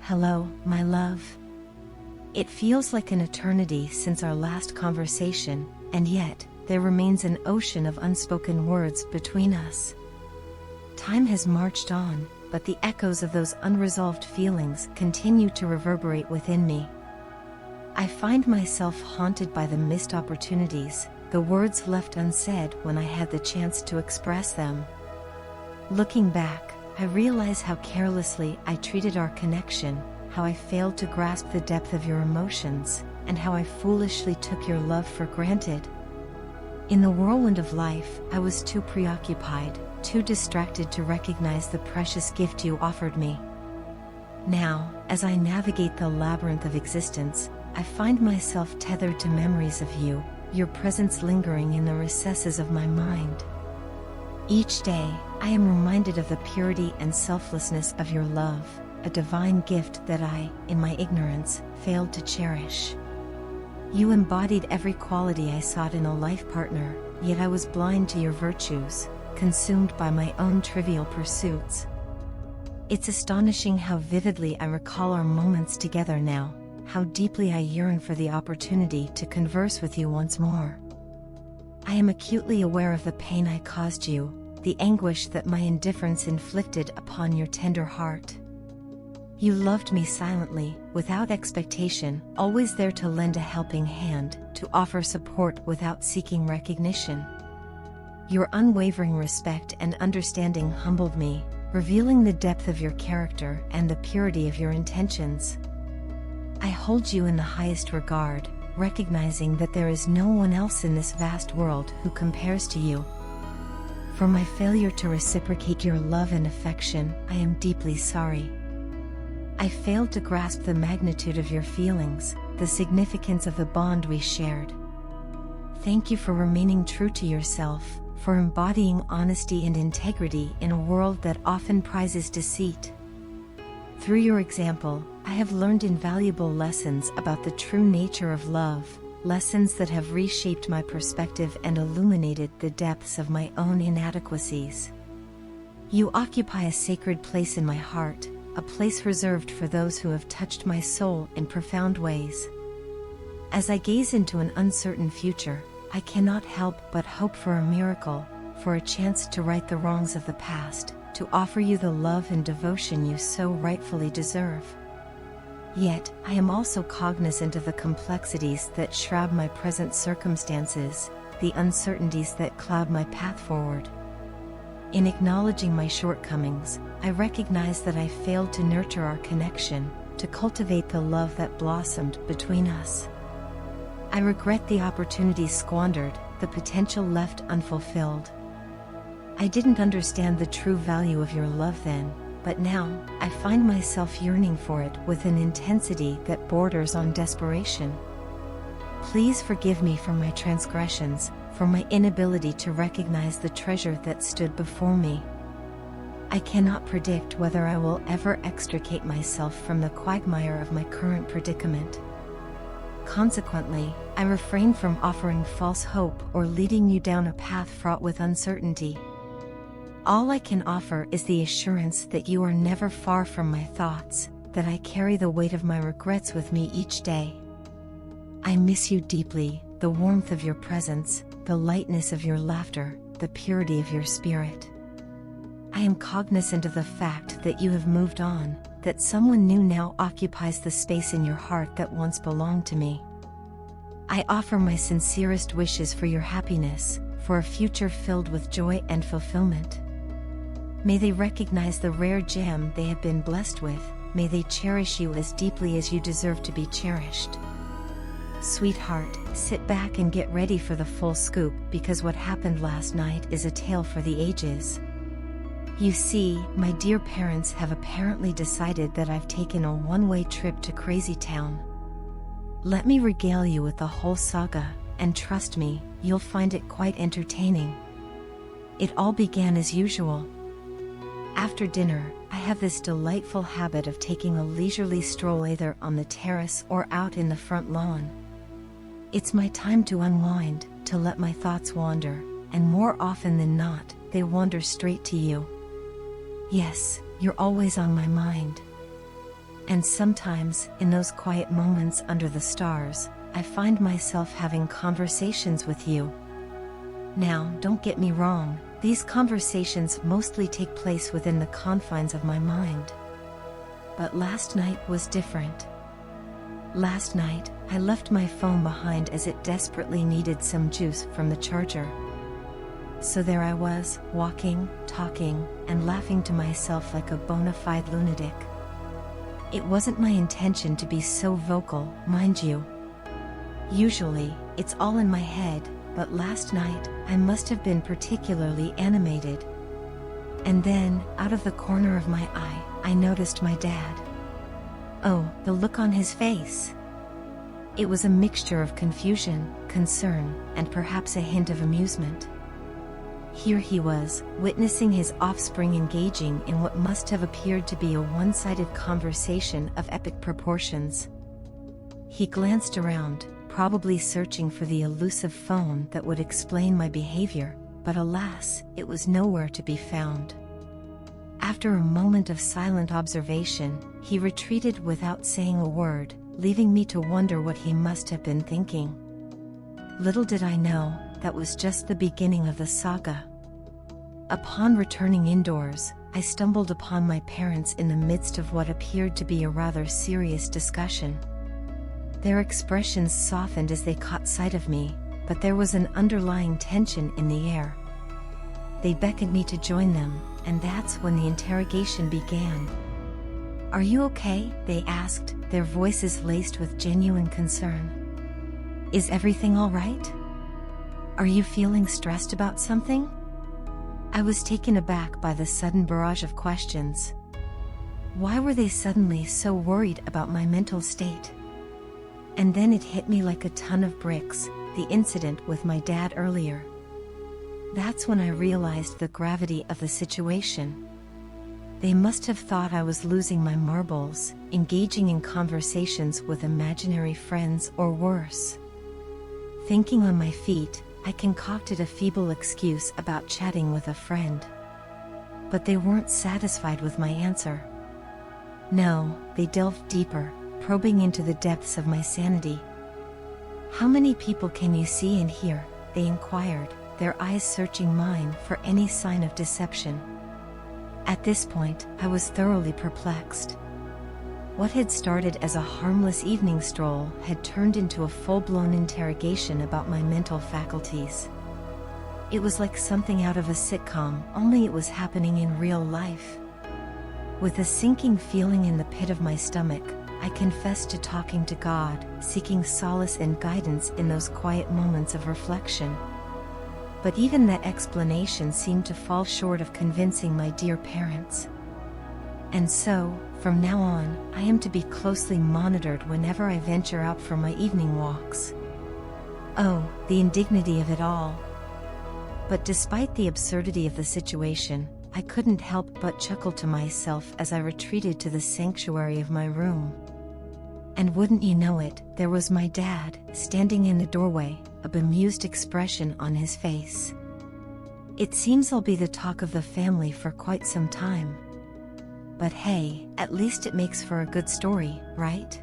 Hello, my love. It feels like an eternity since our last conversation, and yet, there remains an ocean of unspoken words between us. Time has marched on, but the echoes of those unresolved feelings continue to reverberate within me. I find myself haunted by the missed opportunities, the words left unsaid when I had the chance to express them. Looking back, I realize how carelessly I treated our connection, how I failed to grasp the depth of your emotions, and how I foolishly took your love for granted. In the whirlwind of life, I was too preoccupied, too distracted to recognize the precious gift you offered me. Now, as I navigate the labyrinth of existence, I find myself tethered to memories of you, your presence lingering in the recesses of my mind. Each day, I am reminded of the purity and selflessness of your love, a divine gift that I, in my ignorance, failed to cherish. You embodied every quality I sought in a life partner, yet I was blind to your virtues, consumed by my own trivial pursuits. It's astonishing how vividly I recall our moments together now, how deeply I yearn for the opportunity to converse with you once more. I am acutely aware of the pain I caused you, the anguish that my indifference inflicted upon your tender heart. You loved me silently, without expectation, always there to lend a helping hand, to offer support without seeking recognition. Your unwavering respect and understanding humbled me, revealing the depth of your character and the purity of your intentions. I hold you in the highest regard, recognizing that there is no one else in this vast world who compares to you. For my failure to reciprocate your love and affection, I am deeply sorry. I failed to grasp the magnitude of your feelings, the significance of the bond we shared. Thank you for remaining true to yourself, for embodying honesty and integrity in a world that often prizes deceit. Through your example, I have learned invaluable lessons about the true nature of love, lessons that have reshaped my perspective and illuminated the depths of my own inadequacies. You occupy a sacred place in my heart, a place reserved for those who have touched my soul in profound ways. As I gaze into an uncertain future, I cannot help but hope for a miracle, for a chance to right the wrongs of the past, to offer you the love and devotion you so rightfully deserve. Yet, I am also cognizant of the complexities that shroud my present circumstances, the uncertainties that cloud my path forward. In acknowledging my shortcomings, I recognize that I failed to nurture our connection, to cultivate the love that blossomed between us. I regret the opportunities squandered, the potential left unfulfilled. I didn't understand the true value of your love then, but now, I find myself yearning for it with an intensity that borders on desperation. Please forgive me for my transgressions, for my inability to recognize the treasure that stood before me. I cannot predict whether I will ever extricate myself from the quagmire of my current predicament. Consequently, I refrain from offering false hope or leading you down a path fraught with uncertainty. All I can offer is the assurance that you are never far from my thoughts, that I carry the weight of my regrets with me each day. I miss you deeply, the warmth of your presence, the lightness of your laughter, the purity of your spirit. I am cognizant of the fact that you have moved on, that someone new now occupies the space in your heart that once belonged to me. I offer my sincerest wishes for your happiness, for a future filled with joy and fulfillment. May they recognize the rare gem they have been blessed with, may they cherish you as deeply as you deserve to be cherished. Sweetheart, sit back and get ready for the full scoop, because what happened last night is a tale for the ages. You see, my dear parents have apparently decided that I've taken a one-way trip to Crazy Town. Let me regale you with the whole saga, and trust me, you'll find it quite entertaining. It all began as usual. After dinner, I have this delightful habit of taking a leisurely stroll either on the terrace or out in the front lawn. It's my time to unwind, to let my thoughts wander, and more often than not, they wander straight to you. Yes, you're always on my mind. And sometimes, in those quiet moments under the stars, I find myself having conversations with you. Now, don't get me wrong, these conversations mostly take place within the confines of my mind. But last night was different. Last night, I left my phone behind as it desperately needed some juice from the charger. So there I was, walking, talking, and laughing to myself like a bona fide lunatic. It wasn't my intention to be so vocal, mind you. Usually, it's all in my head, but last night, I must have been particularly animated. And then, out of the corner of my eye, I noticed my dad. Oh, the look on his face! It was a mixture of confusion, concern, and perhaps a hint of amusement. Here he was, witnessing his offspring engaging in what must have appeared to be a one-sided conversation of epic proportions. He glanced around, probably searching for the elusive phone that would explain my behavior, but alas, it was nowhere to be found. After a moment of silent observation, he retreated without saying a word, leaving me to wonder what he must have been thinking. Little did I know, that was just the beginning of the saga. Upon returning indoors, I stumbled upon my parents in the midst of what appeared to be a rather serious discussion. Their expressions softened as they caught sight of me, but there was an underlying tension in the air. They beckoned me to join them, and that's when the interrogation began. "Are you okay?" they asked, their voices laced with genuine concern. "Is everything all right? Are you feeling stressed about something?" I was taken aback by the sudden barrage of questions. Why were they suddenly so worried about my mental state? And then it hit me like a ton of bricks, the incident with my dad earlier. That's when I realized the gravity of the situation. They must have thought I was losing my marbles, engaging in conversations with imaginary friends or worse. Thinking on my feet, I concocted a feeble excuse about chatting with a friend. But they weren't satisfied with my answer. No, they delved deeper, probing into the depths of my sanity. "How many people can you see and hear?" they inquired, their eyes searching mine for any sign of deception. At this point, I was thoroughly perplexed. What had started as a harmless evening stroll had turned into a full-blown interrogation about my mental faculties. It was like something out of a sitcom, only it was happening in real life. With a sinking feeling in the pit of my stomach, I confessed to talking to God, seeking solace and guidance in those quiet moments of reflection. But even that explanation seemed to fall short of convincing my dear parents. And so, from now on, I am to be closely monitored whenever I venture out for my evening walks. Oh, the indignity of it all. But despite the absurdity of the situation, I couldn't help but chuckle to myself as I retreated to the sanctuary of my room. And wouldn't you know it, there was my dad, standing in the doorway, a bemused expression on his face. It seems I'll be the talk of the family for quite some time. But hey, at least it makes for a good story, right?